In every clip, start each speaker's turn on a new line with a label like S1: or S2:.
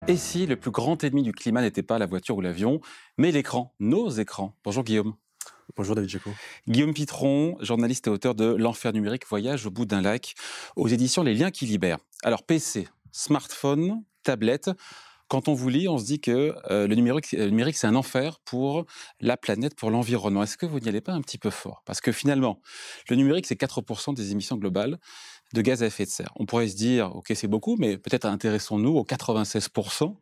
S1: Et si le plus grand ennemi du climat n'était pas la voiture ou l'avion, mais l'écran, nos écrans? Bonjour Guillaume.
S2: Bonjour David Jaco.
S1: Guillaume Pitron, journaliste et auteur de L'Enfer numérique, voyage au bout d'un lac, aux éditions Les Liens qui libèrent. Alors PC, smartphone, tablette, quand on vous lit, on se dit que le numérique c'est un enfer pour la planète, pour l'environnement. Est-ce que vous n'y allez pas un petit peu fort? Parce que finalement, le numérique c'est 4% des émissions globales de gaz à effet de serre. On pourrait se dire, ok c'est beaucoup, mais peut-être intéressons-nous aux 96%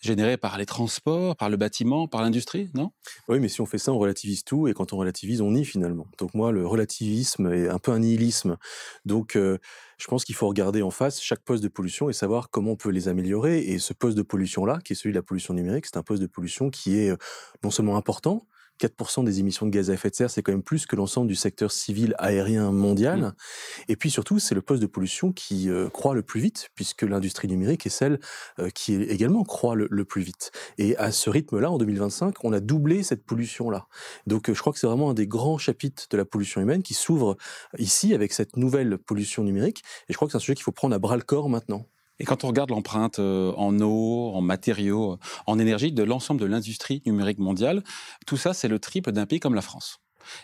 S1: générés par les transports, par le bâtiment, par l'industrie, non?
S2: Oui, mais si on fait ça, on relativise tout, et quand on relativise, on nie finalement. Donc moi, le relativisme est un peu un nihilisme. Donc je pense qu'il faut regarder en face chaque poste de pollution et savoir comment on peut les améliorer. Et ce poste de pollution-là, qui est celui de la pollution numérique, c'est un poste de pollution qui est non seulement important. 4% des émissions de gaz à effet de serre, c'est quand même plus que l'ensemble du secteur civil aérien mondial. Et puis surtout, c'est le poste de pollution qui croît le plus vite, puisque l'industrie numérique est celle qui également croît le plus vite. Et à ce rythme-là, en 2025, on a doublé cette pollution-là. Donc je crois que c'est vraiment un des grands chapitres de la pollution humaine qui s'ouvre ici avec cette nouvelle pollution numérique. Et je crois que c'est un sujet qu'il faut prendre à bras-le-corps maintenant.
S1: Et quand on regarde l'empreinte en eau, en matériaux, en énergie de l'ensemble de l'industrie numérique mondiale, tout ça, c'est le triple d'un pays comme la France.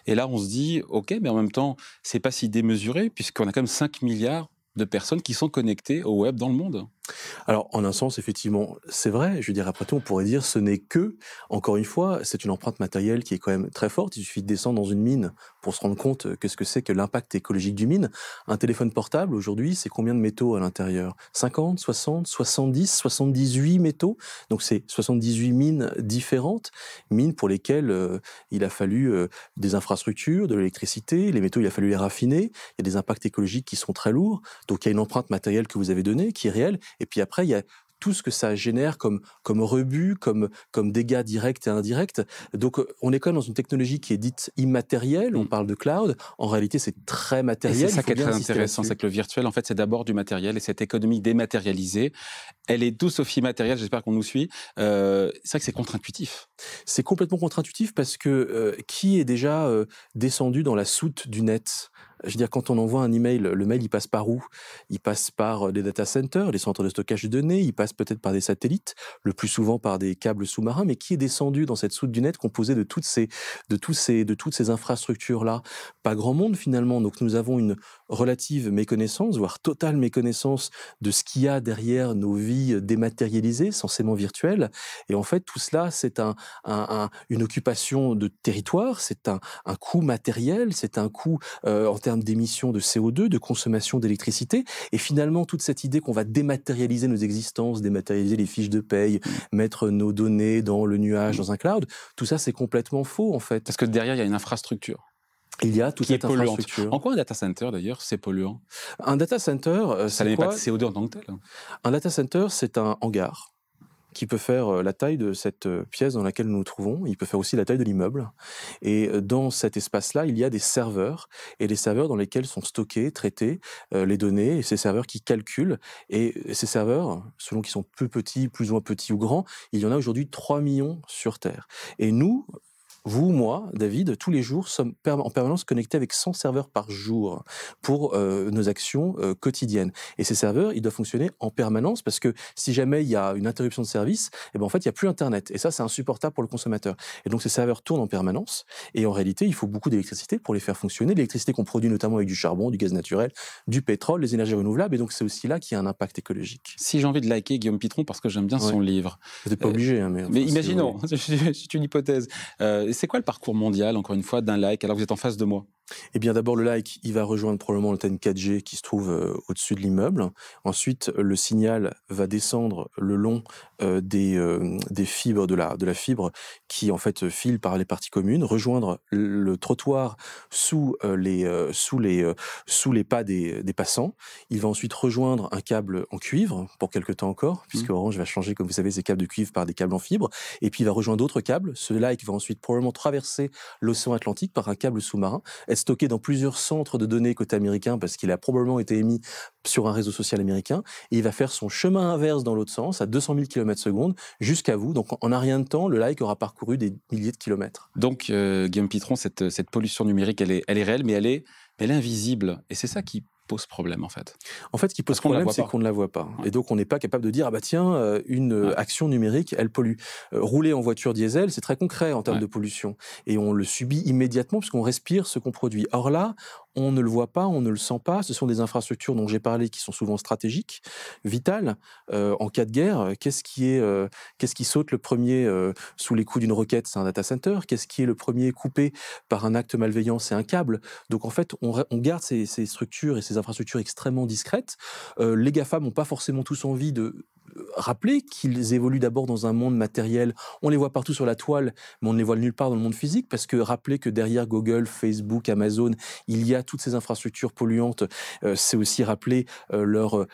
S1: Et là, on se dit, OK, mais en même temps, c'est pas si démesuré, puisqu'on a quand même 5 milliards de personnes qui sont connectées au web dans le monde.
S2: Alors, en un sens, effectivement, c'est vrai. Je veux dire, après tout, on pourrait dire ce n'est que, encore une fois, c'est une empreinte matérielle qui est quand même très forte. Il suffit de descendre dans une mine pour se rendre compte qu'est-ce que c'est que l'impact écologique d'une mine. Un téléphone portable, aujourd'hui, c'est combien de métaux à l'intérieur? 50, 60, 70, 78 métaux. Donc, c'est 78 mines différentes, mines pour lesquelles il a fallu des infrastructures, de l'électricité. Les métaux, il a fallu les raffiner. Il y a des impacts écologiques qui sont très lourds. Donc, il y a une empreinte matérielle que vous avez donnée, qui est réelle. Et puis après, il y a tout ce que ça génère comme rebut, comme dégâts directs et indirects. Donc, on est quand même dans une technologie qui est dite immatérielle. On parle de cloud. En réalité, c'est très
S1: Et c'est
S2: matériel.
S1: ça
S2: Il
S1: qui
S2: faut
S1: est
S2: bien
S1: très
S2: insister
S1: intéressant,
S2: là-dessus.
S1: c'est que le virtuel, en fait, c'est d'abord du matériel, et cette économie dématérialisée, elle est tout sauf immatérielle, j'espère qu'on nous suit. C'est vrai que c'est contre-intuitif.
S2: C'est complètement contre-intuitif parce que qui est déjà descendu dans la soute du net? Je veux dire, quand on envoie un email, le mail, il passe par où? Il passe par des data centers, les centres de stockage de données, il passe peut-être par des satellites, le plus souvent par des câbles sous-marins, mais qui est descendu dans cette soute du net composée de toutes ces infrastructures-là? Pas grand monde finalement. Donc nous avons une relative méconnaissance, voire totale méconnaissance de ce qu'il y a derrière nos vies dématérialisées, censément virtuelles. Et en fait, tout cela, c'est une occupation de territoire, c'est un coût matériel, c'est un coût en termes d'émissions de CO2, de consommation d'électricité. Et finalement, toute cette idée qu'on va dématérialiser nos existences, dématérialiser les fiches de paye, mettre nos données dans le nuage, dans un cloud, tout ça, c'est complètement faux, en fait.
S1: Parce que derrière, il y a une infrastructure
S2: Il y a toute
S1: qui est
S2: cette
S1: polluante. En
S2: infrastructure.
S1: quoi un data center, d'ailleurs, c'est polluant?
S2: Un data center,
S1: Ça
S2: c'est
S1: n'émet pas de
S2: quoi?
S1: CO2 en tant que tel.
S2: Un data center, c'est un hangar qui peut faire la taille de cette pièce dans laquelle nous nous trouvons. Il peut faire aussi la taille de l'immeuble. Et dans cet espace-là, il y a des serveurs, et les serveurs dans lesquels sont stockées, traitées les données, et ces serveurs qui calculent. Et ces serveurs, selon qu'ils sont peu petits, plus ou moins petits ou grands, il y en a aujourd'hui 3 millions sur Terre. Et nous, vous, moi, David, tous les jours, sommes en permanence connectés avec 100 serveurs par jour pour nos actions quotidiennes. Et ces serveurs, ils doivent fonctionner en permanence parce que si jamais il y a une interruption de service, eh ben en fait, il n'y a plus Internet. Et ça, c'est insupportable pour le consommateur. Et donc, ces serveurs tournent en permanence. Et en réalité, il faut beaucoup d'électricité pour les faire fonctionner. L'électricité qu'on produit notamment avec du charbon, du gaz naturel, du pétrole, les énergies renouvelables. Et donc, c'est aussi là qu'il y a un impact écologique.
S1: Si j'ai envie de liker Guillaume Pitron parce que j'aime bien
S2: Ouais.
S1: son livre,
S2: Vous n'êtes pas
S1: euh,
S2: obligé, hein,
S1: mais
S2: enfin, si vous voulez.
S1: imaginons, c'est une hypothèse, c'est quoi le parcours mondial, encore une fois, d'un like, alors que vous êtes en face de moi?
S2: Eh bien, d'abord, le like, il va rejoindre probablement l'antenne 4G qui se trouve au-dessus de l'immeuble. Ensuite, le signal va descendre le long des fibres de la fibre qui, en fait, file par les parties communes, rejoindre le trottoir sous les pas des passants. Il va ensuite rejoindre un câble en cuivre pour quelque temps encore, puisque Orange va changer, comme vous savez, ces câbles de cuivre par des câbles en fibre. Et puis, il va rejoindre d'autres câbles. Ce like va ensuite probablement traverser l'océan Atlantique par un câble sous-marin, être stocké dans plusieurs centres de données côté américain parce qu'il a probablement été émis sur un réseau social américain, et il va faire son chemin inverse dans l'autre sens à 200 000 km/s jusqu'à vous. Donc en un rien de temps, le like aura parcouru des milliers de kilomètres.
S1: Donc, Guillaume Pitron, cette pollution numérique, elle est réelle, mais elle est invisible. Et c'est ça qui pose problème, en fait?
S2: En fait, ce qui pose
S1: Parce qu'on ne la
S2: problème,
S1: voit
S2: c'est
S1: pas.
S2: qu'on ne la voit pas.
S1: Ouais.
S2: Et donc, on n'est pas capable de dire, ah bah tiens, une
S1: Ouais.
S2: action numérique, elle pollue. Rouler en voiture diesel, c'est très concret en termes
S1: Ouais.
S2: de pollution. Et on le subit immédiatement puisqu'on respire ce qu'on produit. Or là, on ne le voit pas, on ne le sent pas. Ce sont des infrastructures dont j'ai parlé qui sont souvent stratégiques, vitales. En cas de guerre, qu'est-ce qui saute le premier sous les coups d'une roquette? C'est un data center. Qu'est-ce qui est le premier coupé par un acte malveillant? C'est un câble. Donc en fait, on garde ces structures et ces infrastructures extrêmement discrètes. Les GAFA n'ont pas forcément tous envie de rappeler qu'ils évoluent d'abord dans un monde matériel. On les voit partout sur la toile, mais on ne les voit nulle part dans le monde physique, parce que rappeler que derrière Google, Facebook, Amazon, il y a toutes ces infrastructures polluantes, c'est aussi rappeler leur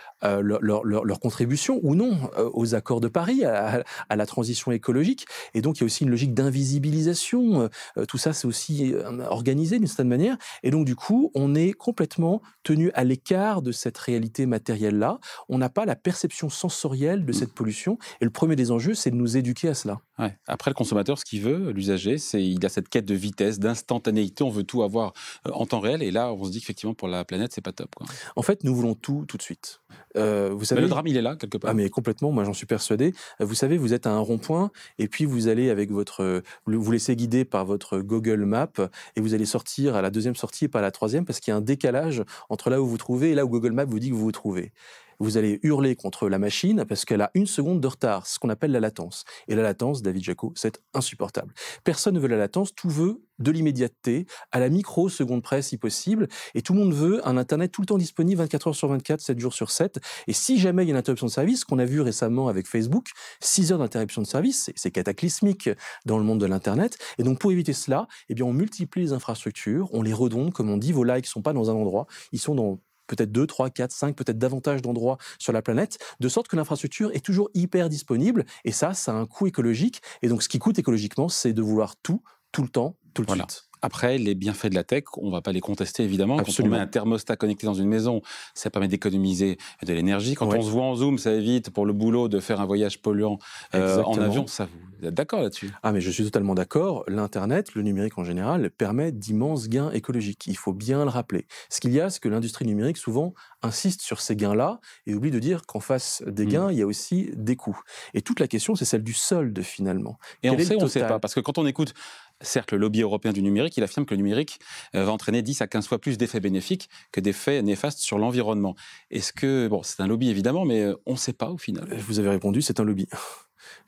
S2: contribution, ou non, aux accords de Paris, à la transition écologique. Et donc, il y a aussi une logique d'invisibilisation. Tout ça, c'est aussi organisé d'une certaine manière. Et donc, du coup, on est complètement tenu à l'écart de cette réalité matérielle-là. On n'a pas la perception sensorielle de cette pollution. Et le premier des enjeux, c'est de nous éduquer à cela.
S1: Ouais. Après, le consommateur, ce qu'il veut, l'usager, il a cette quête de vitesse, d'instantanéité. On veut tout avoir en temps réel. Et là, on se dit qu'effectivement, pour la planète, c'est pas top, quoi.
S2: En fait, nous voulons tout de suite. Vous savez,
S1: Mais le drame, il est là, quelque part.
S2: Ah mais complètement, moi j'en suis persuadé. Vous savez, vous êtes à un rond-point et puis vous allez avec vous laissez guider par votre Google Maps et vous allez sortir à la deuxième sortie et pas à la troisième parce qu'il y a un décalage entre là où vous vous trouvez et là où Google Maps vous dit que vous vous trouvez. Vous allez hurler contre la machine parce qu'elle a 1 seconde de retard, ce qu'on appelle la latence. Et la latence, David Jaco, c'est insupportable. Personne ne veut la latence, tout veut de l'immédiateté, à la microseconde près si possible, et tout le monde veut un Internet tout le temps disponible 24 heures sur 24, 7 jours sur 7. Et si jamais il y a une interruption de service, qu'on a vu récemment avec Facebook, 6 heures d'interruption de service, c'est cataclysmique dans le monde de l'Internet. Et donc pour éviter cela, eh bien on multiplie les infrastructures, on les redonde, comme on dit, vos likes ne sont pas dans un endroit, ils sont dans peut-être 2, 3, 4, 5, peut-être davantage d'endroits sur la planète, de sorte que l'infrastructure est toujours hyper disponible, et ça a un coût écologique, et donc ce qui coûte écologiquement, c'est de vouloir tout le temps, tout de suite.
S1: Après, les bienfaits de la tech, on ne va pas les contester, évidemment.
S2: Absolument.
S1: Quand on met un thermostat connecté dans une maison, ça permet d'économiser de l'énergie. Quand on se voit en Zoom, ça évite pour le boulot de faire un voyage polluant en avion. Ça, vous êtes d'accord là-dessus?
S2: Ah, mais je suis totalement d'accord. L'Internet, le numérique en général, permet d'immenses gains écologiques. Il faut bien le rappeler. Ce qu'il y a, c'est que l'industrie numérique, souvent, insiste sur ces gains-là et oublie de dire qu'en face des gains, il y a aussi des coûts. Et toute la question, c'est celle du solde, finalement.
S1: Et on sait ou on ne sait pas? Parce que quand on écoute, certes, le lobby européen du numérique, il affirme que le numérique va entraîner 10 à 15 fois plus d'effets bénéfiques que d'effets néfastes sur l'environnement. Est-ce que, bon, c'est un lobby évidemment, mais on ne sait pas au final?
S2: Vous avez répondu, c'est un lobby.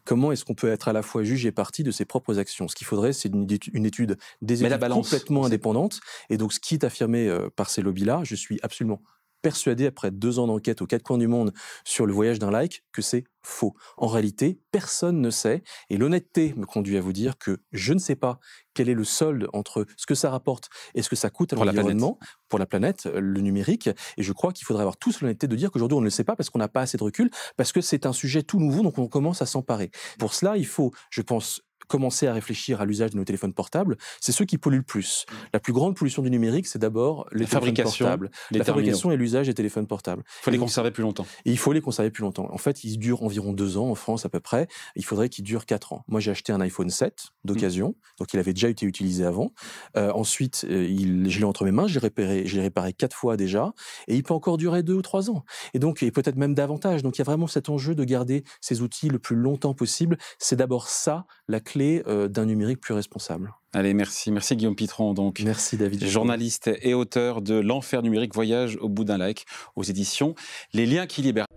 S2: Comment est-ce qu'on peut être à la fois juge et partie de ses propres actions? Ce qu'il faudrait, c'est une étude des études complètement indépendante. Et donc, ce qui est affirmé par ces lobbies-là, je suis absolument persuadé, après 2 ans d'enquête aux 4 coins du monde sur le voyage d'un like, que c'est faux. En réalité, personne ne sait, et l'honnêteté me conduit à vous dire que je ne sais pas quel est le solde entre ce que ça rapporte et ce que ça coûte à l'environnement, pour la planète, le numérique, et je crois qu'il faudrait avoir tous l'honnêteté de dire qu'aujourd'hui on ne le sait pas parce qu'on n'a pas assez de recul, parce que c'est un sujet tout nouveau, donc on commence à s'emparer. Pour cela, il faut, je pense, commencer à réfléchir à l'usage de nos téléphones portables. C'est ceux qui polluent le plus. La plus grande pollution du numérique, c'est d'abord les téléphones portables. La fabrication et l'usage des téléphones portables.
S1: Il faut les conserver plus longtemps.
S2: Et il faut les conserver plus longtemps. En fait, ils durent environ 2 ans en France à peu près. Il faudrait qu'ils durent 4 ans. Moi, j'ai acheté un iPhone 7 d'occasion, donc il avait déjà été utilisé avant. Ensuite, je l'ai entre mes mains, je l'ai réparé 4 fois déjà, et il peut encore durer 2 ou 3 ans. Et donc, et peut-être même davantage. Donc, il y a vraiment cet enjeu de garder ces outils le plus longtemps possible. C'est d'abord ça, la clé d'un numérique plus responsable.
S1: Allez, merci. Merci Guillaume Pitron. Donc,
S2: merci David.
S1: Journaliste et auteur de L'Enfer numérique, voyage au bout d'un like, aux éditions Les Liens qui libèrent.